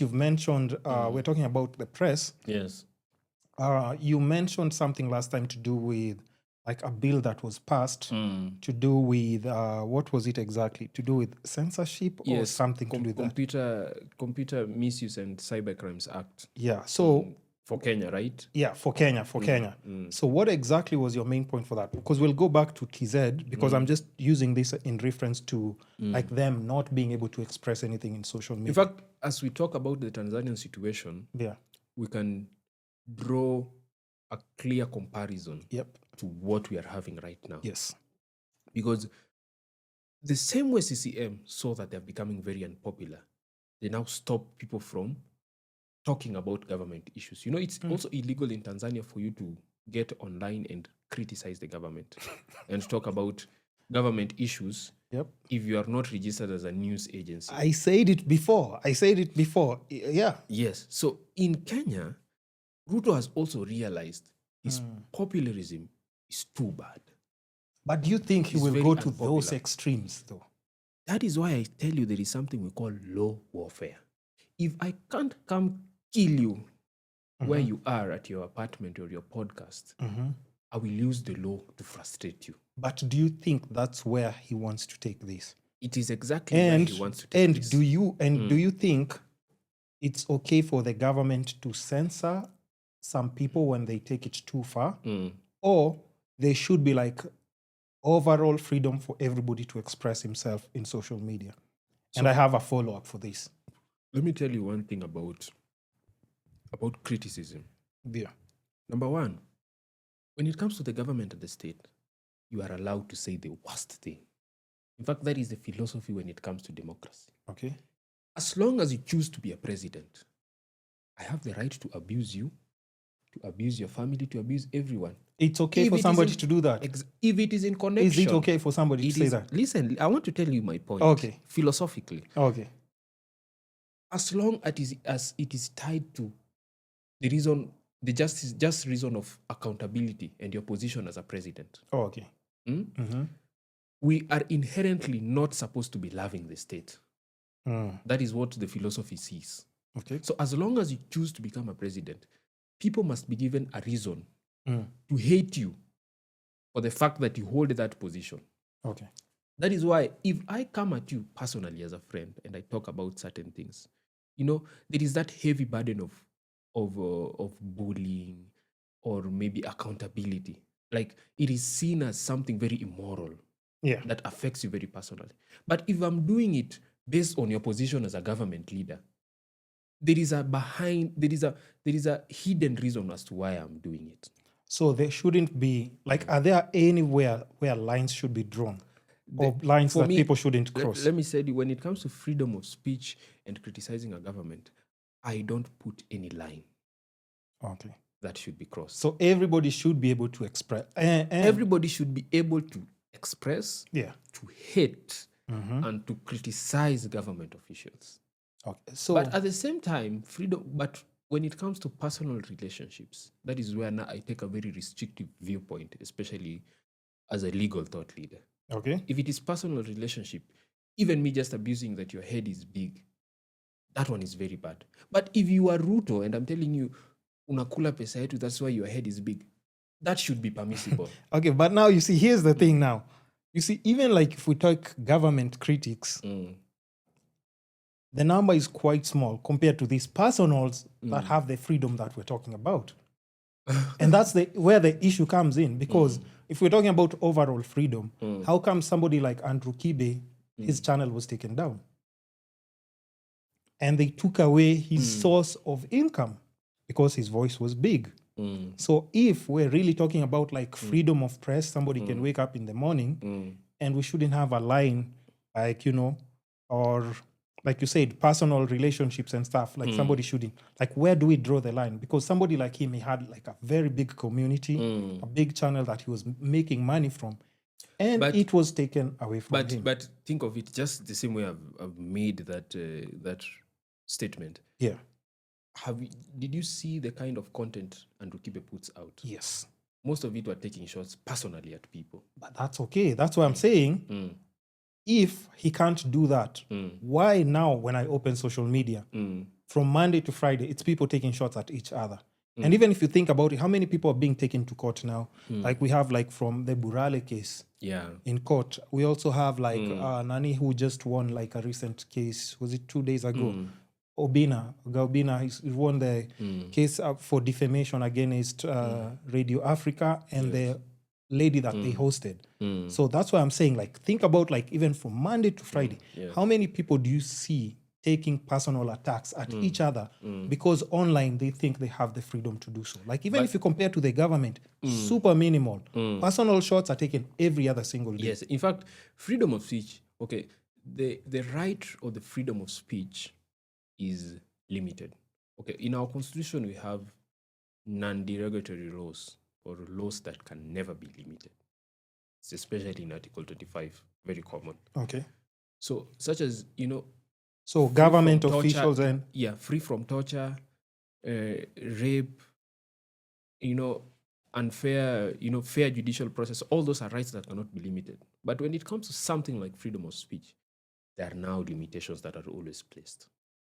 you've mentioned, we're talking about the press. Yes. You mentioned something last time to do with like a bill that was passed to do with, what was it exactly? To do with censorship or Yes. something to do with that? Computer Misuse and Cybercrimes Act Yeah. So for Kenya, right? yeah, for Kenya. So what exactly was your main point for that? Because we'll go back to TZ because I'm just using this in reference to like them not being able to express anything in social media. In fact, as we talk about the Tanzanian situation, yeah. we can draw a clear comparison Yep. to what we are having right now. Yes. Because the same way CCM saw that they're becoming very unpopular, they now stop people from talking about government issues. You know, it's also illegal in Tanzania for you to get online and criticize the government and talk about government issues if you are not registered as a news agency. I said it before. Yeah. Yes. So in Kenya, Ruto has also realized his popularism is too bad. But do you think he will go to unpopular. those extremes, though? That is why I tell you there is something we call law warfare. If I can't come kill you where you are at your apartment or your podcast, I will use the law to frustrate you. But do you think that's where he wants to take this? It is exactly where he wants to take this. Do you think it's okay for the government to censor some people when they take it too far? Or there should be like overall freedom for everybody to express himself in social media? And I have a follow-up for this. Let me tell you one thing about criticism. Yeah. Number one, when it comes to the government and the state, you are allowed to say the worst thing. In fact, that is the philosophy when it comes to democracy. Okay. As long as you choose to be a president, I have the right to abuse you, to abuse your family, to abuse everyone. It's okay for somebody to do that? If it is in connection. Is it okay for somebody to say that? Listen, I want to tell you my point. Okay. Philosophically. Okay. As long as it is tied to the reason, the just reason of accountability and your position as a president. Oh, okay. We are inherently not supposed to be loving the state. That is what the philosophy sees. Okay. So as long as you choose to become a president, people must be given a reason to hate you for the fact that you hold that position. Okay. That is why if I come at you personally as a friend and I talk about certain things, you know, there is that heavy burden of bullying or maybe accountability. Like it is seen as something very immoral that affects you very personally. But if I'm doing it based on your position as a government leader, there is a hidden reason as to why I'm doing it. So there shouldn't be, like, are there anywhere where lines should be drawn? Or lines that people shouldn't cross? Let me say, when it comes to freedom of speech and criticizing a government, I don't put any line. Okay. That should be crossed. So everybody should be able to express. Everybody should be able to express, to hate, and to criticize government officials. Okay. So, but at the same time, freedom. But when it comes to personal relationships, that is where now I take a very restrictive viewpoint, especially as a legal thought leader. Okay. If it is personal relationship, even me just abusing that your head is big, that one is very bad. But if you are Ruto and I'm telling you, unakula pesa yetu, that's why your head is big, that should be permissible. Okay, but now you see, here's the thing now. You see, even like if we talk government critics, the number is quite small compared to these personals that have the freedom that we're talking about. And that's where the issue comes in, because if we're talking about overall freedom, how come somebody like Andrew Kibe, his channel was taken down? And they took away his source of income because his voice was big. So if we're really talking about like freedom of press, somebody can wake up in the morning and we shouldn't have a line like, you know, or like you said, personal relationships and stuff, like somebody shouldn't. Like, where do we draw the line? Because somebody like him, he had like a very big community, a big channel that he was making money from, and it was taken away from him. But think of it just the same way I've made that statement. Yeah. Did you see the kind of content Andrew Kibe puts out? Yes. Most of it were taking shots personally at people. But that's okay. That's what I'm saying. if he can't do that, why now when I open social media, from Monday to Friday, it's people taking shots at each other. And even if you think about it, how many people are being taken to court now? Like we have like from the Burale case in court. We also have like Nani who just won like a recent case. Was it 2 days ago? Gaubina, he won the case for defamation against Radio Africa and the lady that they hosted. So that's why I'm saying, like, think about like even from Monday to Friday, how many people do you see taking personal attacks at each other because online they think they have the freedom to do so? Like even if you compare to the government, super minimal. Personal shots are taken every other single day. Yes, in fact, freedom of speech, okay, the right or the freedom of speech is limited. Okay, in our constitution we have non-derogatory laws or laws that can never be limited. It's especially in Article 25, very common. Okay. So such as, so government officials and free from torture, rape, unfair, fair judicial process, all those are rights that cannot be limited. But when it comes to something like freedom of speech, there are now limitations that are always placed.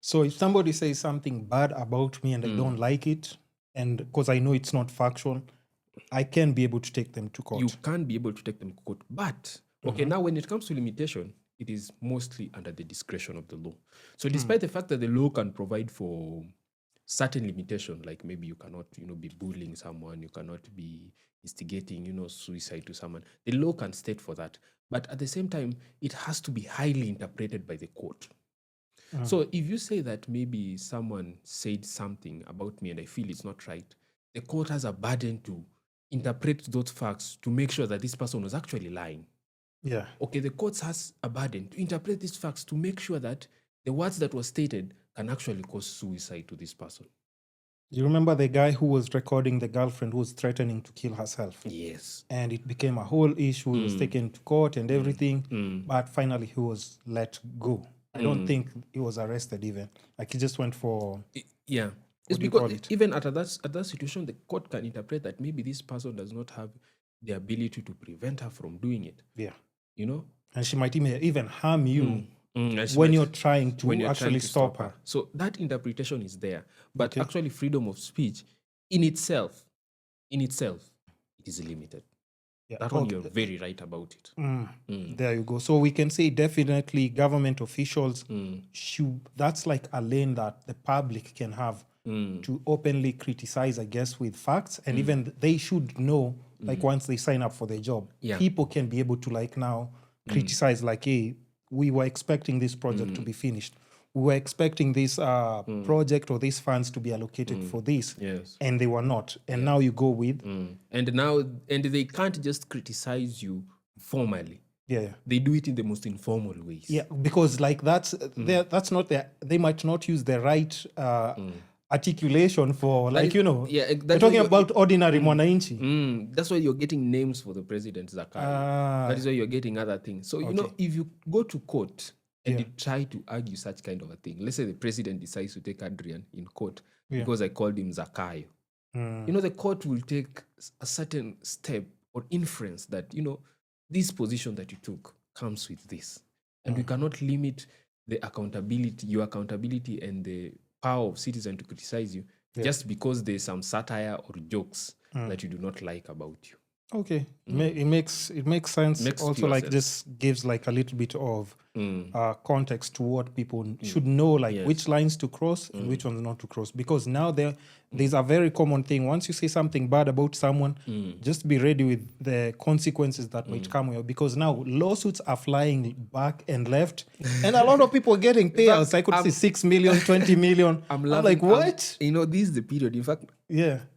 So if somebody says something bad about me and I don't like it, and because I know it's not factual, I can be able to take them to court. You can be able to take them to court. But, okay, now when it comes to limitation, it is mostly under the discretion of the law. So despite the fact that the law can provide for certain limitation, like maybe you cannot, be bullying someone, you cannot be instigating, suicide to someone, the law can state for that. But at the same time, it has to be highly interpreted by the court. So if you say that maybe someone said something about me and I feel it's not right, the court has a burden to interpret those facts to make sure that this person was actually lying. Yeah. Okay, the court has a burden to interpret these facts to make sure that the words that were stated can actually cause suicide to this person. You remember the guy who was recording the girlfriend who was threatening to kill herself? Yes. And it became a whole issue. He was taken to court and everything. But finally he was let go. I don't think he was arrested even. Like he just went for... Yeah. It's because even at that situation, the court can interpret that maybe this person does not have the ability to prevent her from doing it. Yeah. And she might even harm you when you're trying to actually stop her. So that interpretation is there. But actually freedom of speech in itself, it is limited. Yeah. That one you're very right about it. There you go. So we can say definitely government officials that's like a lane that the public can have to openly criticize, I guess, with facts. And even they should know, like once they sign up for their job, people can be able to like now criticize like, hey, we were expecting this project to be finished. We were expecting this project or these funds to be allocated for this, and they were not. And now you go with... And they can't just criticize you formally. Yeah. They do it in the most informal ways. Yeah, because like that's not their... They might not use the right articulation for like, we're talking about ordinary mwananchi. That's why you're getting names for the president, Zakaria. That is why you're getting other things. So, if you go to court... and you try to argue such kind of a thing. Let's say the president decides to take Adrian in court because I called him Zakayo. The court will take a certain step or inference that, this position that you took comes with this. And we cannot limit your accountability and the power of citizen to criticize you just because there's some satire or jokes that you do not like about you. Okay, it makes sense. Also, like sense. Just gives like a little bit of context to what people should know, like which lines to cross and which ones not to cross. Because now there's a very common thing. Once you say something bad about someone, just be ready with the consequences that might come with. Because now lawsuits are flying back and left, and a lot of people are getting payouts. I could say 6 million, 20 million. I'm like, what? This is the period. In fact,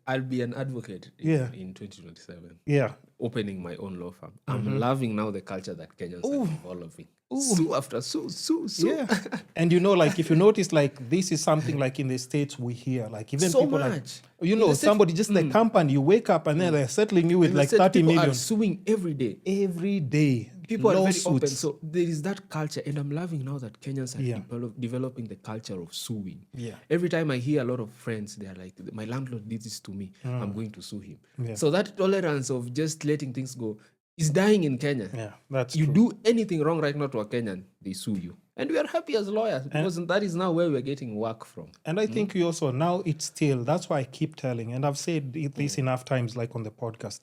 I'll be an advocate in 2027. Yeah. Opening my own law firm. I'm loving now the culture that Kenyans are developing. Sue after sue. Yeah. And like if you notice, like this is something like in the States we hear, like even so people much. Like, somebody just the company, you wake up and then they're settling you with like 30 million. People are suing every day. Every day. People are very open. So there is that culture, and I'm loving now that Kenyans are developing the culture of suing. Yeah. Every time I hear a lot of friends, they are like, my landlord did this to me, I'm going to sue him. Yeah. So that tolerance of just letting things go, is dying in Kenya. Yeah, that's You true. do anything wrong right now to a Kenyan, they sue you. And we are happy as lawyers because that is now where we're getting work from. And I think we also, now it's still, that's why I keep telling, and I've said this enough times, like on the podcast,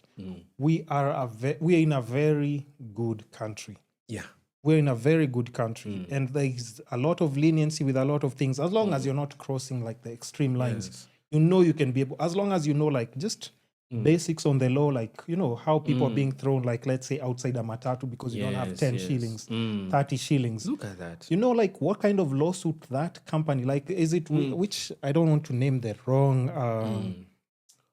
we are in a very good country. Yeah. We're in a very good country. And there's a lot of leniency with a lot of things, as long as you're not crossing like the extreme lines. Yes. You know you can be able, as long as you know like just basics on the law, like, you know, how people are being thrown, like, let's say outside a matatu because you don't have 10 shillings, 30 shillings. Look at that. You know, like what kind of lawsuit that company, like, is it, which I don't want to name the wrong,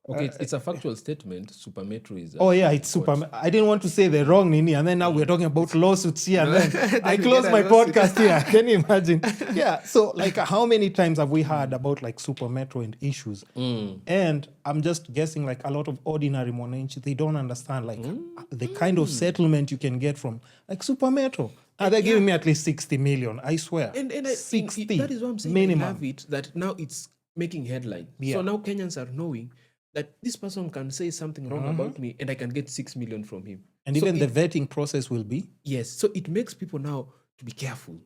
Okay, it's a factual statement. Super Metro is. oh yeah, it's super. I didn't want to say the wrong Nini, and then now we're talking about lawsuits here. And then I close my podcast here. Can you imagine? Yeah. So like, how many times have we heard about like Super Metro and issues? And I'm just guessing like a lot of ordinary Mwananchi, they don't understand like the kind of settlement you can get from like Super Metro. They're giving me at least 60 million. I swear. And 60. That is what I'm saying. minimum. I have it that now it's making headline. Yeah. So now Kenyans are knowing that this person can say something wrong about me and I can get 6 million from him. And So even the vetting process will be. Yes. So it makes people now to be careful.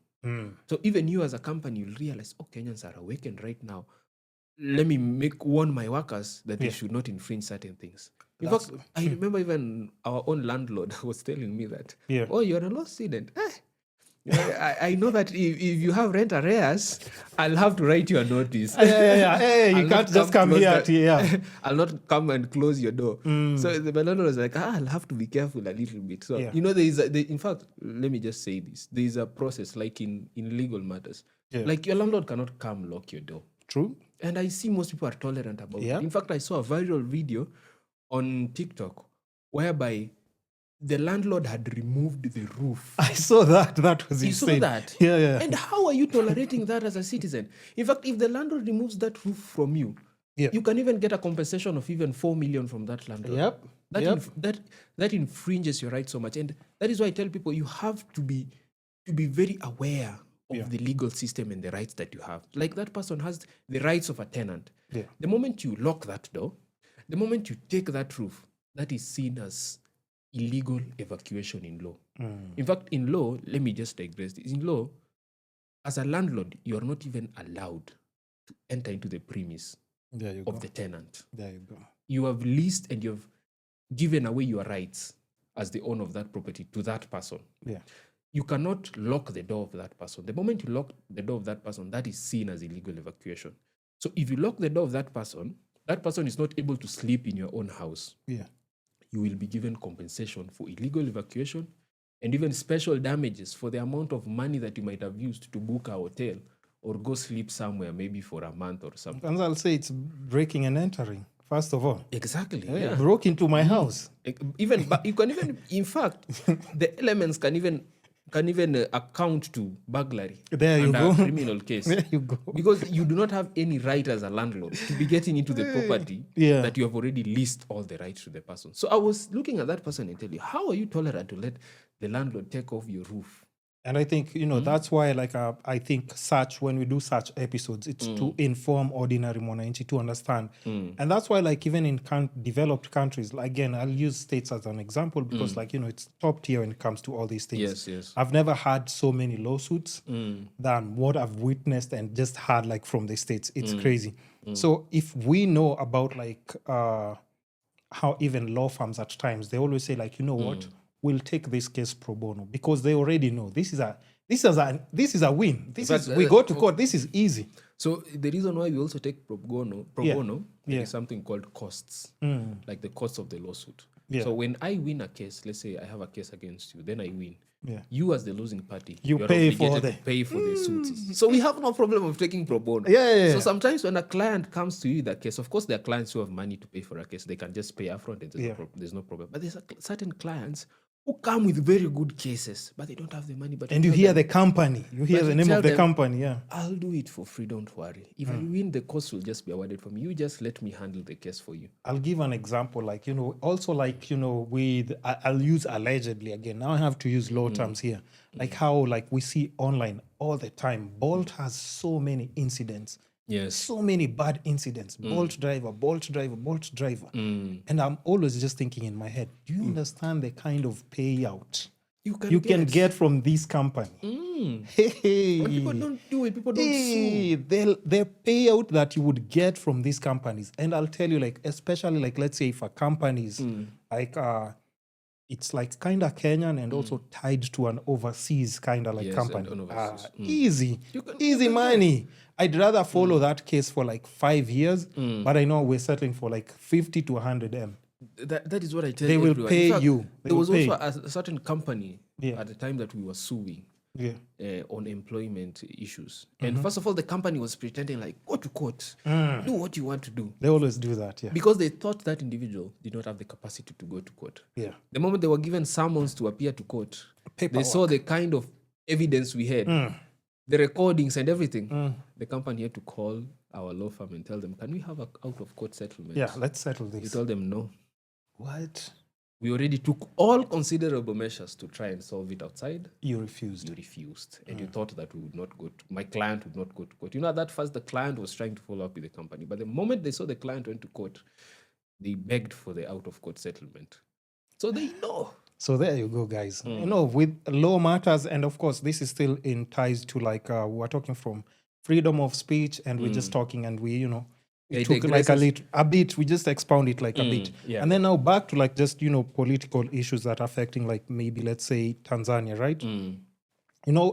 So even you as a company, you'll realize, oh, Kenyans are awakened right now. Let me warn my workers that they should not infringe certain things. In fact, I remember even our own landlord was telling me that, oh, you're a law student. I know that if you have rent arrears, I'll have to write you a notice. Hey, you can't just come here. I'll not come and close your door. So the landlord was like, I'll have to be careful a little bit. So, you know, in fact, let me just say this. There is a process like in legal matters. Like your landlord cannot come lock your door. True. And I see most people are tolerant about it. In fact, I saw a viral video on TikTok whereby the landlord had removed the roof. I saw that. That was insane. You saw that? Yeah. And how are you tolerating that as a citizen? In fact, if the landlord removes that roof from you, you can even get a compensation of even 4 million from that landlord. That infringes your rights so much. And that is why I tell people you have to be very aware of the legal system and the rights that you have. Like that person has the rights of a tenant. The moment you lock that door, the moment you take that roof, that is seen as illegal evacuation in law. In fact, in law, let me just digress this. In law, as a landlord, you are not even allowed to enter into the premise of the tenant. There you go. You have leased and you have given away your rights as the owner of that property to that person. You cannot lock the door of that person. The moment you lock the door of that person, that is seen as illegal evacuation. So if you lock the door of that person is not able to sleep in your own house. You will be given compensation for illegal evacuation and even special damages for the amount of money that you might have used to book a hotel or go sleep somewhere maybe for a month or something. And I'll say it's breaking and entering, first of all. Exactly. Broke into my house. But you can even, in fact, the elements can even account to burglary. There you go. A criminal case. There you go. Because you do not have any right as a landlord to be getting into the property that you have already leased all the rights to the person. So I was looking at that person and telling you, how are you tolerant to let the landlord take off your roof? And I think, you know, that's why, like, I think when we do such episodes, it's to inform ordinary Mwananchi to understand. And that's why, like, even in developed countries, like, again, I'll use states as an example because, like, you know, it's top tier when it comes to all these things. Yes. I've never had so many lawsuits than what I've witnessed and just heard, like, from the states. It's crazy. So if we know about, like, how even law firms at times, they always say, like, you know what? We'll take this case pro bono because they already know this is a win. We go to court. This is easy. So the reason why we also take pro bono is something called costs, like the cost of the lawsuit. So when I win a case, let's say I have a case against you, then I win. You as the losing party, you are pay obligated to pay for the suits. So we have no problem of taking pro bono. So sometimes when a client comes to you with a case, of course there are clients who have money to pay for a case. They can just pay upfront and there's no problem. But there's certain clients who come with very good cases, but they don't have the money. And you hear the company. You hear the name of the company, I'll do it for free, don't worry. If I win, the cost will just be awarded for me. You just let me handle the case for you. I'll give an example, like, you know, also like, you know, I'll use allegedly again. Now I have to use law terms here. Like how, like, we see online all the time. Bolt has so many incidents. Yes. So many bad incidents. Bolt driver. And I'm always just thinking in my head, do you understand the kind of payout you can get from this company? Hey, When people don't do it, people don't sue. the payout that you would get from these companies. And I'll tell you, like, especially like, let's say if a company is like it's like kind of Kenyan and also tied to an overseas kind of like Yes, company. and overseas. Easy, You can easy get money. I'd rather follow that case for like 5 years, but I know we're settling for like 50 to 100 M. That is what I tell They will everyone. pay In fact, you. They There will was pay. also a certain company Yeah. at the time that we were suing Yeah. on employment issues. And first of all, the company was pretending like, go to court, do what you want to do. They always do that. Yeah. Because they thought that individual did not have the capacity to go to court. Yeah. The moment they were given summons to appear to court, they Paperwork. saw the kind of evidence we had, the recordings and everything. The company had to call our law firm and tell them, can we have an out-of-court settlement? Yeah. Let's settle We this. told them no. What? We already took all considerable measures to try and solve it outside. You refused. You refused. And you thought that we would not go to, my client would not go to court. You know, at that first the client was trying to follow up with the company. But the moment they saw the client went to court, they begged for the out-of-court settlement. So they know. So there you go, guys. You know, with law matters, and of course, this is still in ties to like we're talking from freedom of speech, and we're just talking, and we, you know, it It took like digresses. a bit. We just expound it like a bit, yeah. and then now back to like just, you know, political issues that are affecting like maybe let's say Tanzania, right? You know,